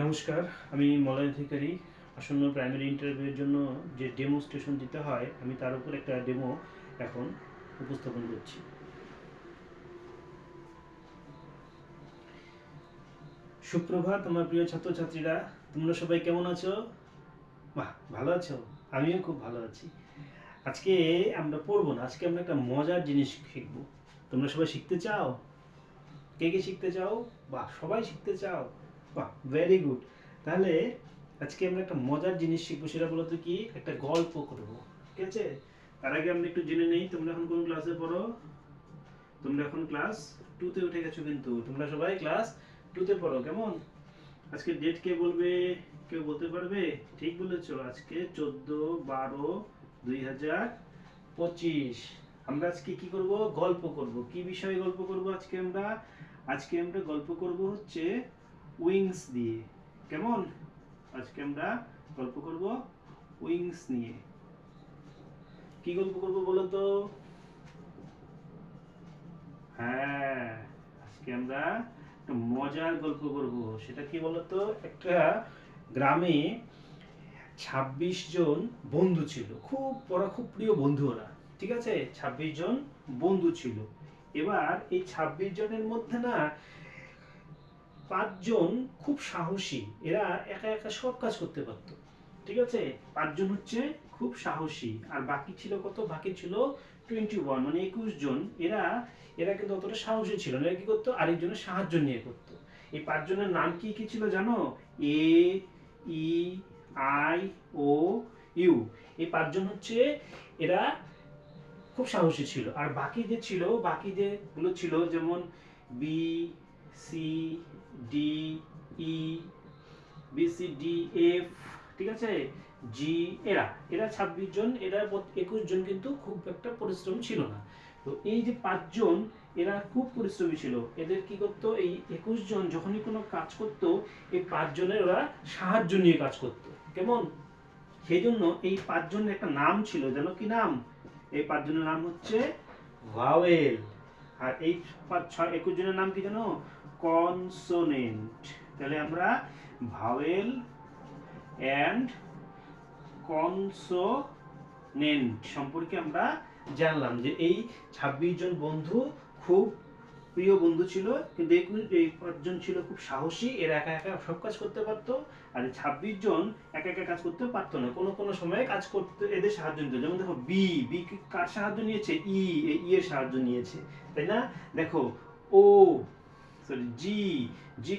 নমস্কার, আমি মলয় অধিকারী। আসন্ন প্রাইমারি ইন্টারভিউয়ের জন্য যে ডেমোস্ট্রেশন দিতে হয়, আমি তার উপর একটা ডেমো এখন উপস্থাপন করছি। সুপ্রভাত আমার প্রিয় ছাত্রছাত্রীরা, তোমরা সবাই কেমন আছো? বাহ, ভালো আছো? আমিও খুব ভালো আছি। আজকে আমরা পড়বো না, আজকে আমরা একটা মজার জিনিস শিখবো। তোমরা সবাই শিখতে চাও? কে কে শিখতে চাও? বাহ, সবাই শিখতে চাও। বাহ, ভেরি গুড। তাহলে আজকে আমরা একটা মজার জিনিস শিখবো, সেটা বলতে কি একটা গল্প করব। ঠিক আছে? তার আগে আমরা একটু জেনে নেই, তোমরা এখন কোন ক্লাসে পড়ো? তোমরা এখন ক্লাস 2 তে উঠে গেছো, কিন্তু তোমরা সবাই ক্লাস 2 তে পড়ো। কেমন? আজকে ডেট কে বলবে? কেউ বলতে পারবে? ঠিক বলেছো, আজকে 14/12/2025। আমরা আজকে কি করব? গল্প করব। কি বিষয়ে গল্প করব আজকে আমরা? আজকে আমরা গল্প করব হচ্ছে উইংস দিয়ে। কেমন? আজকে আমরা গল্প করব উইংস নিয়ে। কি গল্প করব বলো তো? হ্যাঁ, আজকে আমরা একটা মজার গল্প করব। সেটা কি বলো তো? একটা গ্রামে 26 জন বন্ধু ছিল। ওরা খুব প্রিয় বন্ধু ওরা। ঠিক আছে? 26 জন বন্ধু ছিল। এবার এই 26 জনের মধ্যে না 5 জন খুব সাহসী। এরা একা একা সব কাজ করতে পারতো। ঠিক আছে? 5 জন হচ্ছে খুব সাহসী। আর বাকি ছিল কত? বাকি ছিল 21, মানে 21 জন। এরা এরা কিন্তু অতটা সাহসী ছিল না। এরা কি করতো? আরেকজনের সাহায্য নিয়ে করতো। এই 5 জনের নাম কি কি ছিল জানো? এ, ই, আই, ও, ইউ। এই 5 জন হচ্ছে এরা খুব সাহসী ছিল। আর বাকি যে ছিল, বাকি যেগুলো ছিল যেমন বি, সি, ডি, ই, বি, সি, ডি, এফ, ঠিক আছে, জি, এরা এরা 26 জন, এরা 21 জন কিন্তু খুব একটা পরিশ্রম ছিল না। তো এই যে 5 জন, এরা খুব পরিশ্রমী ছিল। এদের কি করতো? এই 21 জন যখনই কোনো কাজ করত, এই 5 জনের ওরা সাহায্য নিয়ে কাজ করত। কেমন? সেই জন্য এই 5 জনের একটা নাম ছিল, জানো কি নাম? এই 5 জনের নাম হচ্ছে ভাওয়েল। আর এই 21 জনের নাম কি জানো? কনসোনেন্ট। তাহলে আমরা ভাওয়েল অ্যান্ড কনসোনেন্ট সম্পর্কে আমরা জানলাম যে এই 26 জন বন্ধু খুব প্রিয় বন্ধু ছিল, কিন্তু এই 5 জন ছিল খুব সাহসী। এরা একা একা সব কাজ করতে পারতো। আর 26 জন একা একা কাজ করতে পারতো না। কোনো কোনো সময় কাজ করতে এদের সাহায্য নিত। যেমন দেখো, বি বি কার সাহায্য নিয়েছে? ই এর সাহায্য নিয়েছে, তাই না? দেখো, ও সরি জি জি